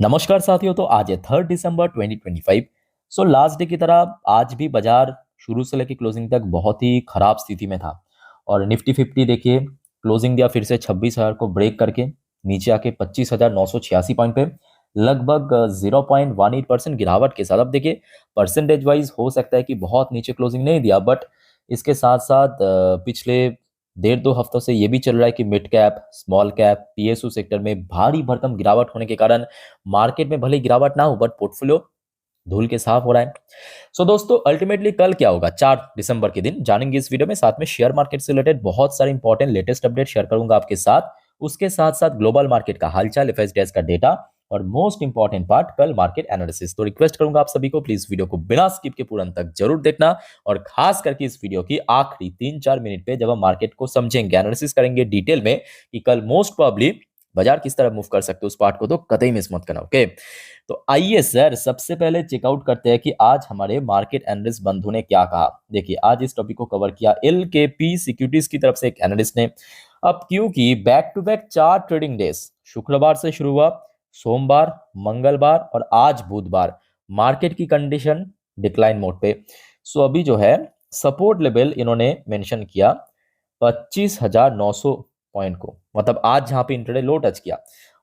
नमस्कार साथियों। तो आज है 3 दिसंबर 2025। सो लास्ट डे की तरह आज भी बाजार शुरू से लेकर क्लोजिंग तक बहुत ही खराब स्थिति में था। और निफ्टी 50 देखिए क्लोजिंग दिया फिर से 26,000 को ब्रेक करके नीचे आके 25,986 पॉइंट पे लगभग 0.18% गिरावट के साथ। अब देखिए परसेंटेज वाइज हो सकता है कि बहुत नीचे क्लोजिंग नहीं दिया, बट इसके साथ साथ पिछले 1.5 2 हफ्तों से ये भी चल रहा है कि mid cap small cap PSU sector में भारी भरकम गिरावट होने के कारण मार्केट में भले गिरावट ना हो बट पोर्टफोलियो धूल के साफ हो रहा है। सो दोस्तों अल्टीमेटली कल क्या होगा 4 दिसंबर के दिन जानेंगे इस वीडियो में। साथ में शेयर मार्केट से रिलेटेड बहुत सारे इंपॉर्टेंट लेटेस्ट अपडेट शेयर करूंगा आपके साथ। उसके साथ साथ ग्लोबल मार्केट का हालचाल, एफएसडीएस का डेटा और मोस्ट इंपॉर्टेंट पार्ट कल मार्केट एनालिसिस। तो रिक्वेस्ट करूंगा आप सभी को प्लीज वीडियो को बिना स्किप के पूरा अंत तक जरूर देखना, और खास करके इस वीडियो की आखिरी 3 4 मिनट पे जब हम मार्केट को समझेंगे एनालिसिस करेंगे डिटेल में कि कल मोस्ट प्रोबेबली बाजार किस तरह मूव कर सकते हो, उस पार्ट को तो कतई मिस मत करना। ओके, तो आइए सर सबसे पहले चेकआउट करते हैं कि आज हमारे मार्केट एनालिस्ट बंधु ने क्या कहा। देखिए आज इस टॉपिक को कवर किया एलकेपी सिक्योरिटीज की तरफ से एक एनालिस्ट ने। अब क्योंकि back to back 4 trading days शुक्रवार से शुरू हुआ, सोमवार, मंगलवार और आज बुधवार मार्केट की कंडीशन डिक्लाइन मोड पे। सो अभी जो है सपोर्ट लेवल इन्होंने मेंशन किया 25,900 पॉइंट को, मतलब आज जहां पे इंट्राडे लो टच किया।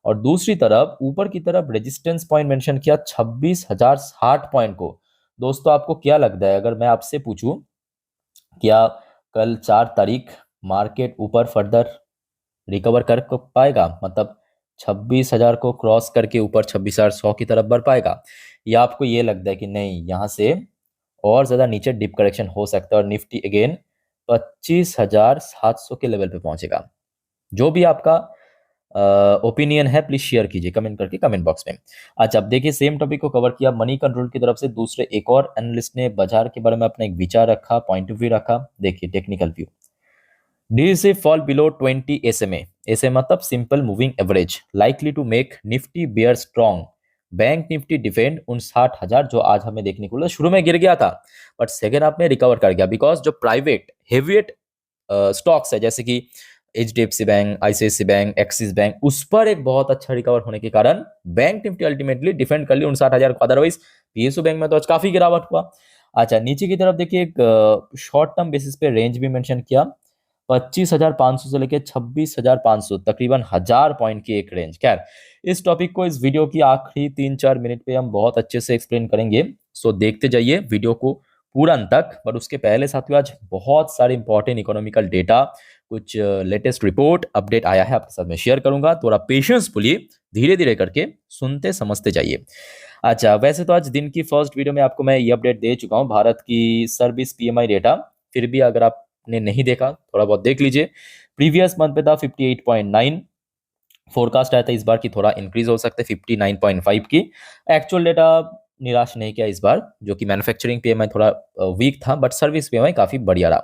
और दूसरी तरफ ऊपर की तरफ रेजिस्टेंस पॉइंट मेंशन किया 26,060 पॉइंट को। दोस्तों आपको क्या लगता है अगर मैं आपसे पूछूं क्या कल 4 तारीख मार्केट ऊपर फर्दर रिकवर कर पाएगा, मतलब 26,000 को क्रॉस करके ऊपर 26,100 की तरफ बढ़ पाएगा, या आपको ये लगता है कि नहीं यहाँ से और ज्यादा नीचे डिप करेक्शन हो सकता है और निफ्टी अगेन 25,700 के लेवल पे पहुंचेगा? जो भी आपका ओपिनियन है प्लीज शेयर कीजिए कमेंट करके कमेंट बॉक्स में। अच्छा अब देखिए सेम टॉपिक को कवर किया मनी कंट्रोल की तरफ से दूसरे एक और एनालिस्ट ने बाजार के बारे में अपना एक विचार रखा, पॉइंट ऑफ व्यू रखा। देखिए technical view, DC fall below 20 SMA, ऐसे मतलब simple moving average likely to make Nifty bear strong. Bank Nifty defend 59,000 जो आज हमें देखने को मिला, शुरू में गिर गया था बट सेकेंड हाफ में रिकवर कर गया बिकॉज जो प्राइवेट हेवीवेट स्टॉक्स है जैसे कि HDFC bank, ICIC bank, Axis bank, उस पर एक बहुत अच्छा रिकवर होने के कारण बैंक निफ्टी अल्टीमेटली डिफेंड कर ली 59,000 को। अदरवाइज पीएसयू बैंक में तो आज काफी गिरावट हुआ। अच्छा नीचे की तरफ देखिए एक शॉर्ट टर्म बेसिस पे रेंज भी मेंशन किया 25,500 से लेके 26,500, तकरीबन 1,000 पॉइंट की एक रेंज। खैर इस टॉपिक को इस वीडियो की आखिरी 3 4 मिनट पे हम बहुत अच्छे से एक्सप्लेन करेंगे। सो देखते जाइए वीडियो को पूरा अंत तक। पर उसके पहले साथियों आज बहुत सारे इंपॉर्टेंट इकोनॉमिकल डेटा, कुछ लेटेस्ट रिपोर्ट अपडेट आया है आपके साथ में शेयर करूंगा, थोड़ा पेशेंस बोलिए, धीरे धीरे करके सुनते समझते जाइए। अच्छा वैसे तो आज दिन की फर्स्ट वीडियो में आपको मैं ये अपडेट दे चुका हूँ भारत की सर्विस पीएमआई डेटा, फिर भी अगर आपने नहीं देखा थोड़ा बहुत देख लीजिए। प्रीवियस मंथ पे था 58.9, फोरकास्ट आया था इस बार की थोड़ा इंक्रीज हो सकता है 59.5 की। एक्चुअल डेटा निराश नहीं किया इस बार, जो कि मैन्युफैक्चरिंग पीएमआई थोड़ा वीक था बट सर्विस पीएमआई काफी बढ़िया रहा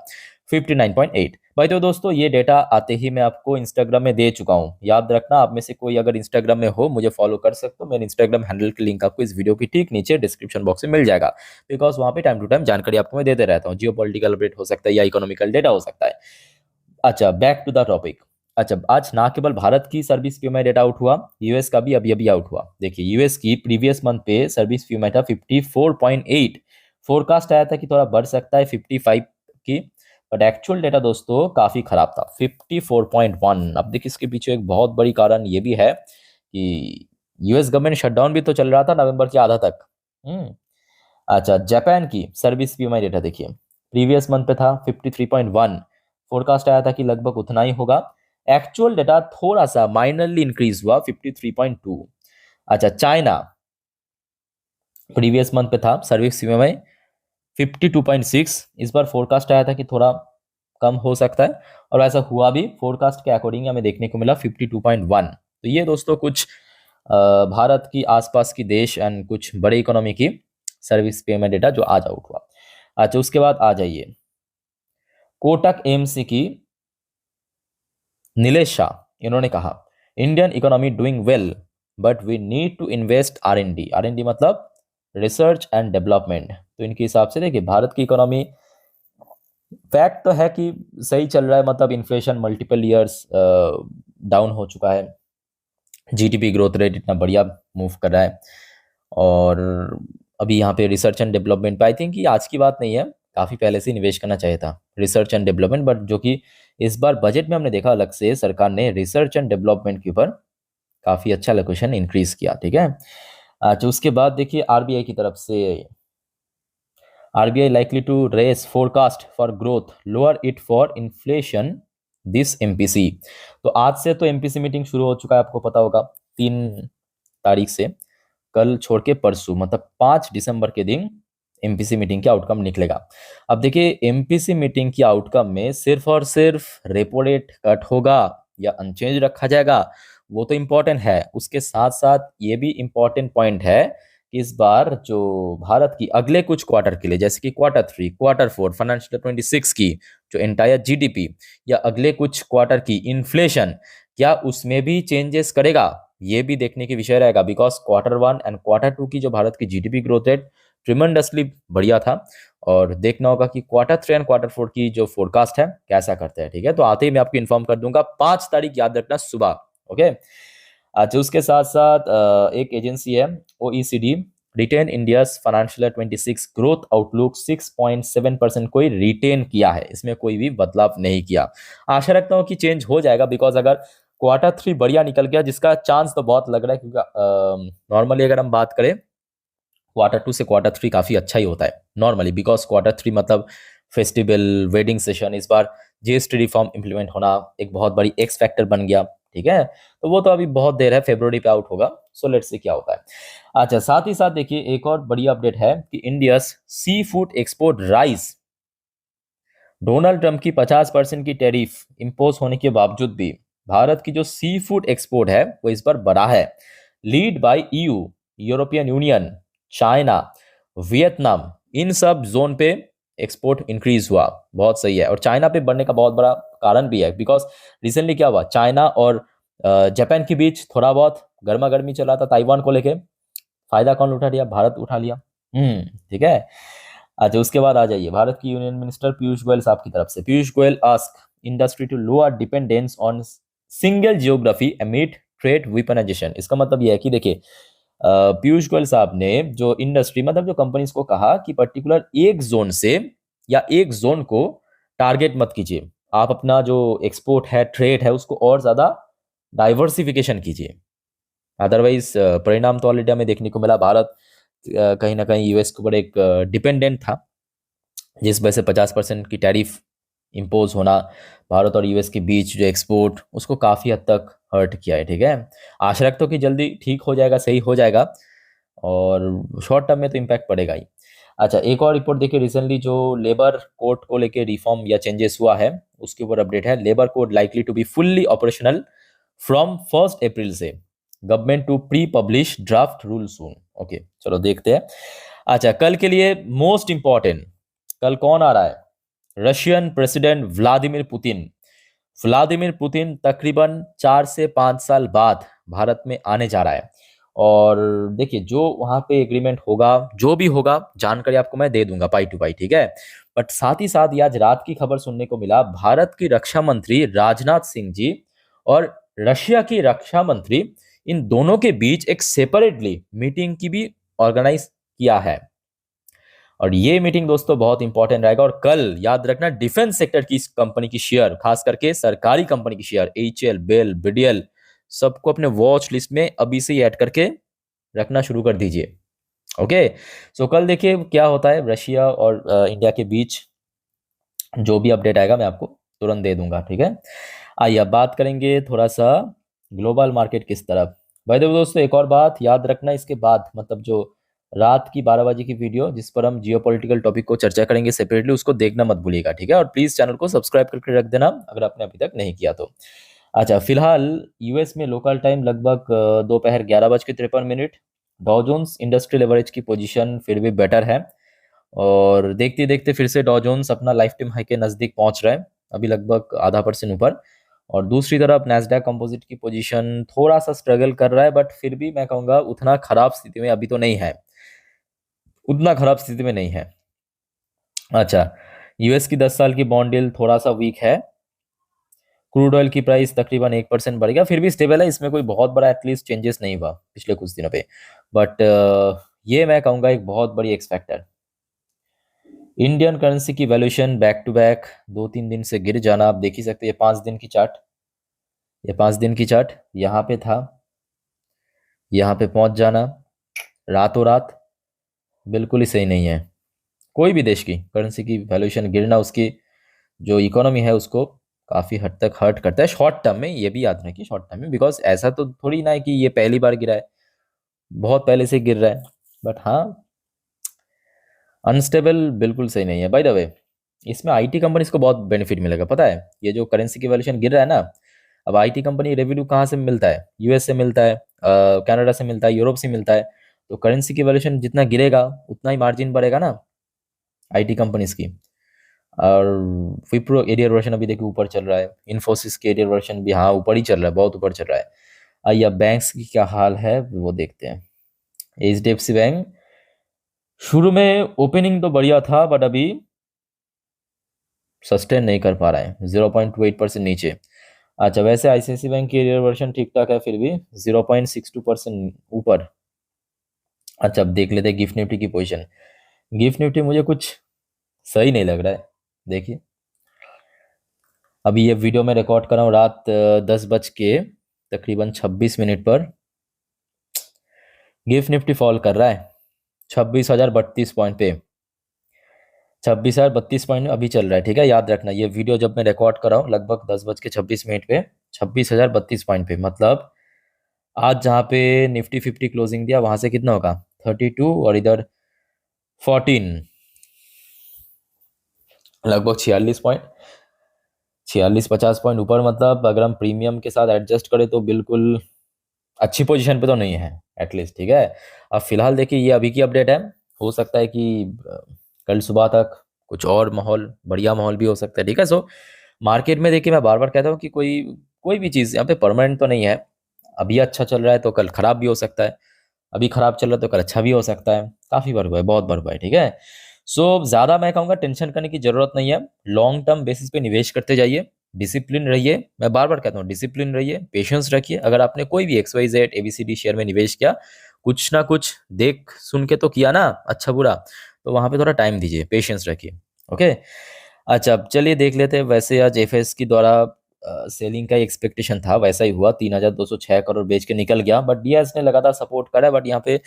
59.8। भाई तो दोस्तों ये डेटा आते ही मैं आपको इंस्टाग्राम में दे चुका हूँ, याद रखना आप में से कोई अगर इंस्टाग्राम में हो मुझे फॉलो कर सकते हो। मेरे इंस्टाग्राम हैंडल की लिंक आपको इस वीडियो की ठीक नीचे डिस्क्रिप्शन बॉक्स में मिल जाएगा, बिकॉज वहाँ पे टाइम टू टाइम जानकारी आपको मैं देते रहता हूँ। जियो पॉलिटिकल अपडेट हो सकता है या इकोनॉमिकल डेटा हो सकता है। अच्छा बैक टू द टॉपिक। अच्छा आज ना केवल भारत की सर्विस पीएमआई डेटा आउट हुआ, यूएस का भी अभी अभी आउट हुआ। देखिए यूएस की प्रीवियस मंथ पे सर्विस पीएमआई था 54.8, फोरकास्ट आया था कि थोड़ा बढ़ सकता है 55 की, बट एक्चुअल डेटा दोस्तों काफी खराब था 54.1। अब देखिए इसके पीछे एक बहुत बड़ी कारण ये भी है कि यूएस गवर्नमेंट शटडाउन भी तो चल रहा था नवंबर के आधा तक। अच्छा जापान की सर्विस पीएमआई डेटा देखिए प्रीवियस मंथ पे था 53.1, फोरकास्ट आया था कि लगभग उतना ही होगा। एक्चुअल डेटा थोड़ा सा माइनरली इंक्रीज हुआ 53.2। अच्छा चाइना प्रीवियस मंथ पे था सर्विस पीएमआई 52.6, इस बार फोरकास्ट आया था कि थोड़ा कम हो सकता है और ऐसा हुआ भी, फोरकास्ट के अकॉर्डिंग हमें देखने को मिला 52.1। तो ये दोस्तों कुछ भारत की आसपास की देश एंड कुछ बड़े इकोनॉमी की सर्विस पेमेंट डेटा जो आज आउट हुआ। अच्छा उसके बाद आ जाइए कोटक एएमसी की नीलेश शाह, इन्होंने कहा Indian economy doing well but we need to invest R and D मतलब रिसर्च एंड डेवलपमेंट। तो इनके हिसाब से देखिए भारत की इकोनॉमी फैक्ट तो है कि सही चल रहा है, मतलब इन्फ्लेशन मल्टीपल ईयर्स डाउन हो चुका है, जीडीपी ग्रोथ रेट इतना बढ़िया मूव कर रहा है। और अभी यहाँ पे रिसर्च एंड डेवलपमेंट पे आई थिंक ये आज की बात नहीं है, काफ़ी पहले से निवेश करना चाहिए था रिसर्च एंड डेवलपमेंट, बट जो कि इस बार बजट में हमने देखा अलग से सरकार ने रिसर्च एंड डेवलपमेंट के ऊपर काफ़ी अच्छा लोकेशन इंक्रीज किया। ठीक है। अच्छा, उसके बाद देखिए आरबीआई की तरफ से, RBI likely to raise forecast for growth, lower it for inflation this MPC. तो आज से तो एमपीसी मीटिंग शुरू हो चुका है, आपको पता होगा 3 तारीख से, कल छोड़ के परसों मतलब 5 दिसंबर के दिन एमपीसी मीटिंग के आउटकम निकलेगा। अब देखिए एमपीसी मीटिंग की आउटकम में सिर्फ और सिर्फ रेपो रेट कट होगा या अनचेंज रखा जाएगा वो तो इम्पोर्टेंट है, उसके साथ साथ ये भी इम्पोर्टेंट पॉइंट है कि इस बार जो भारत की अगले कुछ क्वार्टर के लिए, जैसे कि Q3, Q4 फाइनेंशियल 26 की जो एंटायर जीडीपी या अगले कुछ क्वार्टर की इन्फ्लेशन, क्या उसमें भी चेंजेस करेगा, ये भी देखने की विषय रहेगा। बिकॉज Q1 एंड Q2 की जो भारत की जीडीपी ग्रोथ रेट ट्रिमेंडसली बढ़िया था, और देखना होगा कि Q3 एंड Q4 की जो फोरकास्ट है कैसा करते हैं। ठीक है, तो आते ही मैं आपको इन्फॉर्म कर दूंगा, 5 तारीख याद रखना सुबह। ओके। अच्छा, उसके साथ साथ एक एजेंसी है OECD, retain India's financial 26 growth outlook 6.7% को ही रिटेन किया है, इसमें कोई भी बदलाव नहीं किया। आशा रखता हूँ कि चेंज हो जाएगा, बिकॉज अगर Q3 बढ़िया निकल गया, जिसका चांस तो बहुत लग रहा है, क्योंकि नॉर्मली अगर हम बात करें Q2 से Q3 काफ़ी अच्छा ही होता है नॉर्मली, बिकॉज Q3 मतलब फेस्टिवल वेडिंग सेशन, इस बार जीएसटी रिफॉर्म इंप्लीमेंट होना एक बहुत बड़ी एक्स फैक्टर बन गया। ठीक है, तो वो तो अभी बहुत देर है, फरवरी पे आउट होगा, सो लेट्स सी क्या होता है। अच्छा, साथ ही साथ देखिए एक और बड़ी अपडेट है कि India seafood export rise, Donald Trump की 50% की टैरिफ इंपोज होने के बावजूद भी भारत की जो सी फूड एक्सपोर्ट है वो इस बार बढ़ा है, lead by EU, European Union, China, Vietnam, इन सब जोन पे एक्सपोर्ट इंक्रीज हुआ, बहुत सही है। और चाइना पे बढ़ने का बहुत बड़ा कारण भी है, बिकॉज रिसेंटली क्या हुआ, चाइना और जापान के बीच थोड़ा बहुत गर्मा गर्मी चला था ताइवान को लेके, फायदा कौन उठा लिया, भारत उठा लिया। ठीक है। अच्छा, उसके बाद आ जाइए भारत की यूनियन मिनिस्टर पीयूष गोयल साहब की तरफ से, Piyush Goyal ask industry to lower dependence on single geography amid trade weaponization. इसका मतलब यह है कि देखिए पीयूष गोयल साहब ने जो इंडस्ट्री मतलब जो कंपनीज को कहा कि पर्टिकुलर एक जोन से या एक जोन को टारगेट मत कीजिए, आप अपना जो एक्सपोर्ट है ट्रेड है उसको और ज्यादा डाइवर्सिफिकेशन कीजिए। अदरवाइज परिणाम तो ऑलरेडी हमें देखने को मिला, भारत कहीं ना कहीं यूएस के ऊपर एक डिपेंडेंट था, जिस वजह से 50% की टैरिफ इम्पोज होना भारत और यूएस के बीच जो एक्सपोर्ट उसको काफ़ी हद तक हर्ट किया है। ठीक है, आशा रखता हूँ कि जल्दी ठीक हो जाएगा, सही हो जाएगा, और शॉर्ट टर्म में तो इम्पैक्ट पड़ेगा ही। अच्छा, एक और रिपोर्ट देखिए, रिसेंटली जो लेबर कोड को लेके रिफॉर्म या चेंजेस हुआ है उसके ऊपर अपडेट है, labour code likely to be fully operational from 1 April से, government to pre publish draft rule soon. Okay, चलो देखते हैं। अच्छा, कल के लिए मोस्ट इंपॉर्टेंट, कल कौन आ रहा है, Russian president Vladimir Putin. Vladimir Putin तकरीबन 4 से 5 साल बाद भारत में आने जा रहा है, और देखिए जो वहां पे एग्रीमेंट होगा, जो भी होगा जानकारी आपको मैं दे दूंगा पाई टू पाई। ठीक है, बट साथ ही साथ ये आज रात की खबर सुनने को मिला, भारत की रक्षा मंत्री राजनाथ सिंह जी और रशिया की रक्षा मंत्री, इन दोनों के बीच एक सेपरेटली मीटिंग की भी ऑर्गेनाइज किया है। और ये मीटिंग दोस्तों बहुत इंपॉर्टेंट रहेगा, और कल याद रखना डिफेंस सेक्टर की कंपनी की शेयर, खास करके सरकारी कंपनी की शेयर एचएल, बेल, बीडीएल, सबको अपने वॉच लिस्ट में अभी से ही ऐड करके रखना शुरू कर दीजिए। ओके, सो कल देखिए क्या होता है रशिया और इंडिया के बीच, जो भी अपडेट आएगा मैं आपको तुरंत दे दूंगा। ठीक है, आइए अब बात करेंगे थोड़ा सा ग्लोबल मार्केट किस तरफ। भाई देखो दोस्तों, एक और बात याद रखना, इसके बाद मतलब जो रात की 12 बजे की वीडियो जिस पर हम जियोपॉलिटिकल टॉपिक को चर्चा करेंगे सेपरेटली, उसको देखना मत भूलिएगा। ठीक है, और प्लीज चैनल को सब्सक्राइब करके रख देना अगर आपने अभी तक नहीं किया तो। अच्छा, फिलहाल यूएस में लोकल टाइम लगभग दोपहर 11:53, डॉ जोन्स इंडस्ट्रियल एवरेज की पोजीशन फिर भी बेटर है, और देखते देखते फिर से डॉ जोन्स अपना लाइफ टाइम हाई के नज़दीक पहुंच रहा है, अभी लगभग ½ % ऊपर। और दूसरी तरफ नैस्डैक कंपोजिट की पोजीशन थोड़ा सा स्ट्रगल कर रहा है, बट फिर भी मैं कहूँगा उतना खराब स्थिति में अभी तो नहीं है, उतना खराब स्थिति में नहीं है। अच्छा, यूएस की 10 साल की बॉन्ड डील थोड़ा सा वीक है, क्रूड ऑयल की प्राइस तकरीबन 1% बढ़ गया, फिर भी स्टेबल है, इसमें कोई बहुत बड़ा एटलीस्ट चेंजेस नहीं हुआ पिछले कुछ दिनों पे। बट ये मैं कहूँगा एक बहुत बड़ी एक्स फैक्टर। इंडियन करेंसी की वैल्यूएशन बैक टू बैक 2-3 दिन से गिर जाना, आप देख ही सकते हैं। ये 5 दिन की चार्ट, ये 5 दिन की चार्ट यहाँ पे था, यहाँ पे पहुंच जाना रातों रात बिल्कुल ही सही नहीं है। कोई भी देश की करेंसी की वैल्यूएशन गिरना उसकी जो इकोनॉमी है उसको काफ़ी हद तक हर्ट करता है शॉर्ट टर्म में, ये भी याद रखिए शॉर्ट टर्म में, बिकॉज ऐसा तो थोड़ी ना है कि ये पहली बार गिरा है, बहुत पहले से गिर रहा है। बट हाँ, अनस्टेबल बिल्कुल सही नहीं है। बाय द वे, इसमें आईटी कंपनीज को बहुत बेनिफिट मिलेगा, पता है? ये जो करेंसी की वैल्यूएशन गिर रहा है ना, अब आईटी कंपनी रेवेन्यू कहाँ से मिलता है? यूएस से मिलता है, कनाडा से मिलता है, यूरोप से मिलता है। तो करेंसी की वैल्यूएशन जितना गिरेगा उतना ही मार्जिन बढ़ेगा ना आईटी कंपनीज की। और विप्रो एरियर वर्जन अभी देखिए ऊपर चल रहा है, इन्फोसिस के एरियर वर्जन भी हाँ ऊपर ही चल रहा है, बहुत ऊपर चल रहा है। आइए अब बैंक्स की क्या हाल है वो देखते हैं। एचडीएफसी बैंक शुरू में ओपनिंग तो बढ़िया था, बट अभी सस्टेन नहीं कर पा रहा है, 0.28% नीचे। अच्छा, वैसे आईसीआईसी बैंक की एरियर वर्जन ठीक ठाक है, फिर भी 0.62% ऊपर। अच्छा, अब देख लेते हैं गिफ्ट निफ्टी की पोजीशन। गिफ्ट निफ्टी मुझे कुछ सही नहीं लग रहा है। देखिए, अभी ये वीडियो मैं रिकॉर्ड कर रहा हूँ रात 10 बज के तकरीबन 26 मिनट पर। गिफ्ट निफ्टी फॉल कर रहा है 26,032 पॉइंट पे, 26,032 पॉइंट अभी चल रहा है। ठीक है, याद रखना ये वीडियो जब मैं रिकॉर्ड कर रहा हूँ लगभग 10 बज के 26 मिनट पे 26,032 पॉइंट पे, मतलब आज जहाँ पे निफ्टी 50 क्लोजिंग दिया वहां से कितना होगा 32 और इधर 14, लगभग 46 पॉइंट, 46-50 पॉइंट ऊपर। मतलब अगर हम प्रीमियम के साथ एडजस्ट करें तो बिल्कुल अच्छी पोजीशन पे तो नहीं है एटलीस्ट। ठीक है, अब फिलहाल देखिए ये अभी की अपडेट है, हो सकता है कि कल सुबह तक कुछ और माहौल, बढ़िया माहौल भी हो सकता है। ठीक है, सो मार्केट में देखिए मैं बार बार कहता हूँ कि कोई कोई भी चीज़ यहाँ पे परमानेंट तो नहीं है। अभी अच्छा चल रहा है तो कल खराब भी हो सकता है, अभी खराब चल रहा है तो कल अच्छा भी हो सकता है। काफ़ी बार हुआ है, बहुत बार हुआ है। ठीक है, सो ज़्यादा मैं कहूँगा टेंशन करने की ज़रूरत नहीं है। लॉन्ग टर्म बेसिस पे निवेश करते जाइए, डिसिप्लिन रहिए। मैं बार बार कहता हूँ डिसिप्लिन रहिए, पेशेंस रखिए। अगर आपने कोई भी XYZ ABCD शेयर में निवेश किया, कुछ ना कुछ देख सुन के तो किया ना, अच्छा बुरा, तो वहाँ पे थोड़ा टाइम दीजिए, पेशेंस रखिए। ओके, अच्छा अब चलिए देख लेते हैं। वैसे आज एफएस की द्वारा सेलिंग का एक्सपेक्टेशन था, वैसा ही हुआ, 3,206 करोड़ बेच के निकल गया। बट डीआईएस ने लगातार सपोर्ट करा है, बट यहाँ पे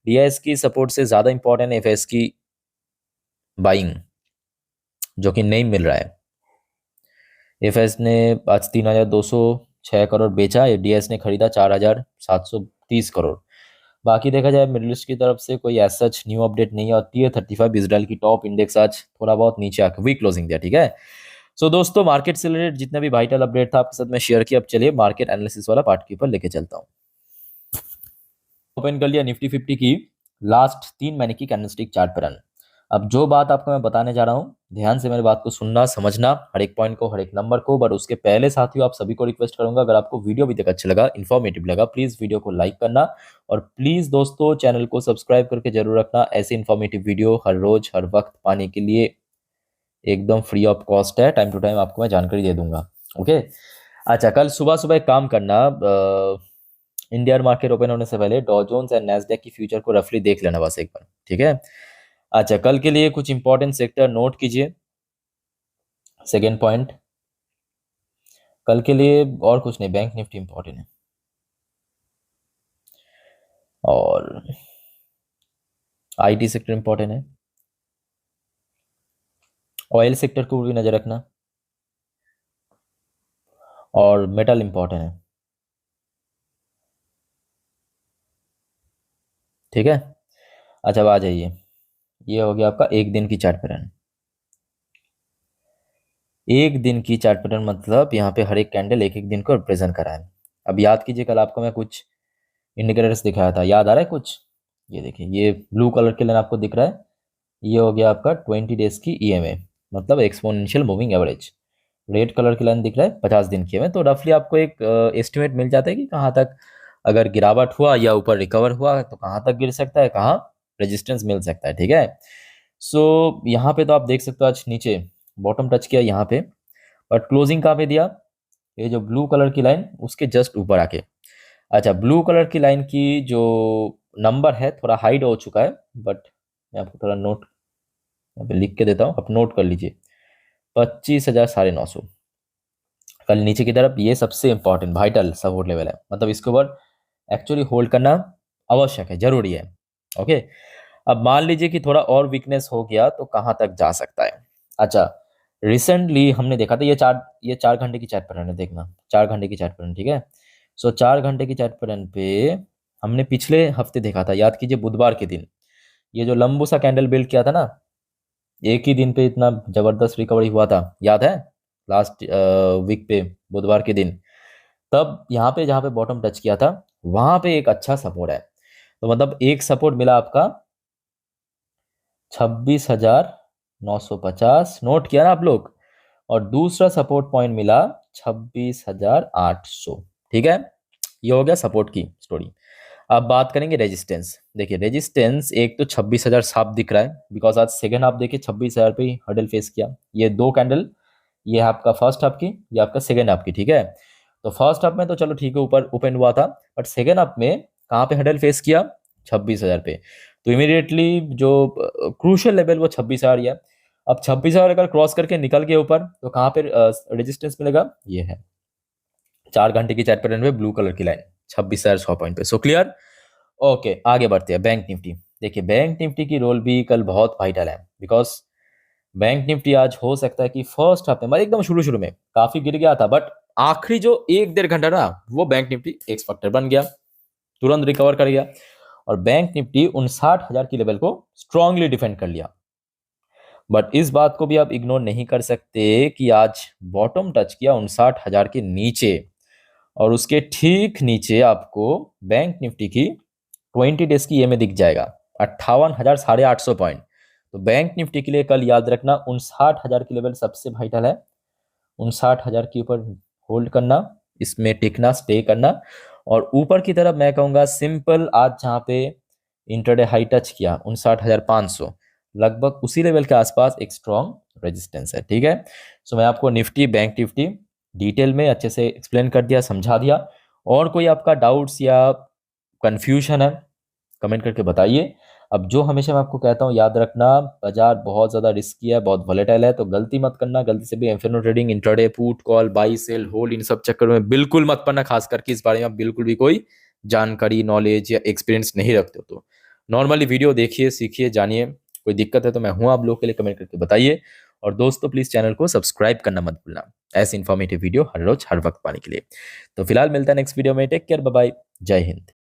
डीआईएस की सपोर्ट से ज़्यादा इंपॉर्टेंट है एफएस की बाइंग, जो कि नहीं मिल रहा है। एफएस ने आज 3,206 करोड़ बेचा, डीएस ने खरीदा 4,730 करोड़। बाकी देखा जाए मिडिल ईस्ट की तरफ से कोई एज सच न्यू अपडेट नहीं है, और टीए 35 इसराइल की टॉप इंडेक्स आज थोड़ा बहुत नीचे आकर वीक क्लोजिंग दिया। ठीक है, सो दोस्तों मार्केट से रिलेटेड जितना भी वाइटल अपडेट था आपके साथ मैं शेयर किया। अब चलिए मार्केट एनालिसिस वाला पार्ट के ऊपर लेके चलता हूँ। ओपन कर लिया निफ्टी 50 की लास्ट 3 महीने की कैंडलस्टिक चार्ट पैटर्न। अब जो बात आपको मैं बताने जा रहा हूँ, ध्यान से मेरी बात को सुनना, समझना, हर एक पॉइंट को, हर एक नंबर को। बट उसके पहले साथियों आप सभी को रिक्वेस्ट करूंगा, अगर आपको वीडियो अभी तक अच्छा लगा, इन्फॉर्मेटिव लगा, प्लीज वीडियो को लाइक करना, और प्लीज दोस्तों चैनल को सब्सक्राइब करके जरूर रखना। ऐसे इन्फॉर्मेटिव वीडियो हर रोज हर वक्त पाने के लिए एकदम फ्री ऑफ कॉस्ट है, टाइम टू टाइम आपको मैं जानकारी दे दूंगा। ओके, अच्छा कल सुबह सुबह एक काम करना, इंडियन मार्केट ओपन होने से पहले डॉ जोन्स एंड नैस्डैक की फ्यूचर को रफली देख लेना बस एक बार। ठीक है, अच्छा कल के लिए कुछ इंपॉर्टेंट सेक्टर नोट कीजिए। सेकेंड पॉइंट, कल के लिए और कुछ नहीं, बैंक निफ्टी इंपॉर्टेंट है, और आईटी सेक्टर इंपॉर्टेंट है, ऑयल सेक्टर को भी नजर रखना, और मेटल इंपॉर्टेंट है। ठीक है, अच्छा अब आ जाइए, ये हो गया आपका एक दिन की चार्ट पैटर्न। एक दिन की चार्ट पैटर्न मतलब यहाँ पे हर एक कैंडल एक एक दिन को रिप्रेजेंट करा है। अब याद कीजिए कल आपको मैं कुछ इंडिकेटर्स दिखाया था, याद आ रहा है कुछ? ये देखिए, ये ब्लू कलर के लाइन आपको दिख रहा है, ये हो गया आपका 20 डेज की ईएमए, मतलब exponential moving average. Red colour की लाइन दिख रहा है 50 दिन की ईएमए। तो रफली आपको एक एस्टिमेट मिल जाता है कि कहाँ तक अगर गिरावट हुआ या ऊपर रिकवर हुआ तो कहाँ तक गिर सकता है, कहाँ रेजिस्टेंस मिल सकता है। ठीक है, सो यहाँ पे तो आप देख सकते हो आज नीचे बॉटम टच किया यहाँ पे, बट क्लोजिंग कहाँ पे दिया ये जो ब्लू कलर की लाइन उसके जस्ट ऊपर आके। अच्छा, ब्लू कलर की लाइन की जो नंबर है थोड़ा हाइड हो चुका है, बट मैं आपको थोड़ा नोट यहाँ पे लिख के देता हूँ, आप नोट कर लीजिए। 25,900 कल नीचे की तरफ, ये सबसे इंपॉर्टेंट वाइटल सपोर्ट लेवल है, मतलब इसके ऊपर एक्चुअली होल्ड करना आवश्यक है, जरूरी है। ओके, अब मान लीजिए कि थोड़ा और वीकनेस हो गया तो कहाँ तक जा सकता है। अच्छा, रिसेंटली हमने देखा था ये 4 घंटे की चार्ट पैटर्न है, देखना 4 घंटे की चार्ट पैटर्न, ठीक है। सो 4 घंटे की चार्ट पैटर्न पे हमने पिछले हफ्ते देखा था, याद कीजिए बुधवार के दिन, ये जो लंबू सा कैंडल बिल्ड किया था ना, एक ही दिन पे इतना जबरदस्त रिकवरी हुआ था, याद है, लास्ट वीक पे बुधवार के दिन। तब यहाँ पे जहाँ पे बॉटम टच किया था वहां पे एक अच्छा सपोर्ट है, तो मतलब एक सपोर्ट मिला आपका 26,950, नोट किया ना आप लोग, और दूसरा सपोर्ट पॉइंट मिला 26,800, ठीक है। ये हो गया सपोर्ट की स्टोरी। अब बात करेंगे रेजिस्टेंस। देखिए रेजिस्टेंस एक तो 26,000 साफ दिख रहा है, बिकॉज आज सेकंड हाफ देखिए 26,000 पे ही हर्डल फेस किया। ये दो कैंडल, ये है आपका फर्स्ट हाफ की, ये आपका सेकंड हाफ की, ठीक है। तो फर्स्ट हाफ में तो चलो ठीक है, ऊपर ओपन हुआ था, बट सेकंड हाफ में कहाँ पे हर्डल फेस किया, 26,000 पे। तो इमीडिएटली जो क्रूशियल लेवल वो 26,000 ही है। अब 26,000 अगर क्रॉस करके निकल गए ऊपर तो कहाँ पे रेजिस्टेंस मिलेगा, ये है 4 घंटे की चार्ट पैटर्न पे ब्लू कलर की लाइन 26,100 पॉइंट पे। So clear. ओके, आगे बढ़ते हैं बैंक निफ्टी। देखिए बैंक निफ्टी की रोल भी कल बहुत वाइटल है, बिकॉज बैंक निफ्टी आज हो सकता है कि फर्स्ट हाफ में, मतलब एकदम शुरू शुरू में काफी गिर गया था, बट आखिरी जो 1-1.5 घंटा ना, वो बैंक निफ्टी एक्स फैक्टर बन गया, तुरंत रिकवर कर गया, और बैंक निफ्टी 59,000 की लेवल को स्ट्रांगली डिफेंड कर लिया। बट इस बात को भी आप इग्नोर नहीं कर सकते कि आज बॉटम टच किया 59,000 के नीचे, और उसके ठीक नीचे आपको बैंक निफ्टी की 20 डेज की EMA दिख जाएगा 58,800 पॉइंट। तो बैंक निफ्टी के लिए कल याद रखना 59,000 की लेवल सबसे वाइटल है, 59,000 के ऊपर होल्ड करना, इसमें टिकना, स्टे करना। और ऊपर की तरफ मैं कहूँगा सिंपल, आज जहाँ पे इंटरडे हाई टच किया 59,500, लगभग उसी लेवल के आसपास एक स्ट्रॉन्ग रेजिस्टेंस है, ठीक है। सो मैं आपको निफ्टी बैंक निफ्टी डिटेल में अच्छे से एक्सप्लेन कर दिया, समझा दिया। और कोई आपका डाउट्स या कंफ्यूजन है कमेंट करके बताइए। अब जो हमेशा मैं आपको कहता हूँ याद रखना, बाजार बहुत ज़्यादा रिस्की है, बहुत वॉलेटाइल है, तो गलती मत करना, गलती से भी इन्फिनो trading, intraday, put call, buy sell hold, इन सब चक्कर में बिल्कुल मत पड़ना, खास करके इस बारे में आप बिल्कुल भी कोई जानकारी, नॉलेज या एक्सपीरियंस नहीं रखते हो तो नॉर्मली वीडियो देखिए, सीखिए, जानिए। कोई दिक्कत है तो मैं हूँ आप लोग के लिए, कमेंट करके बताइए। और दोस्तों प्लीज़ चैनल को सब्सक्राइब करना मत भूलना, ऐसे इन्फॉर्मेटिव वीडियो हर रोज हर वक्त पाने के लिए। तो फिलहाल मिलता है नेक्स्ट वीडियो में, टेक केयर, बाय बाय, जय हिंद।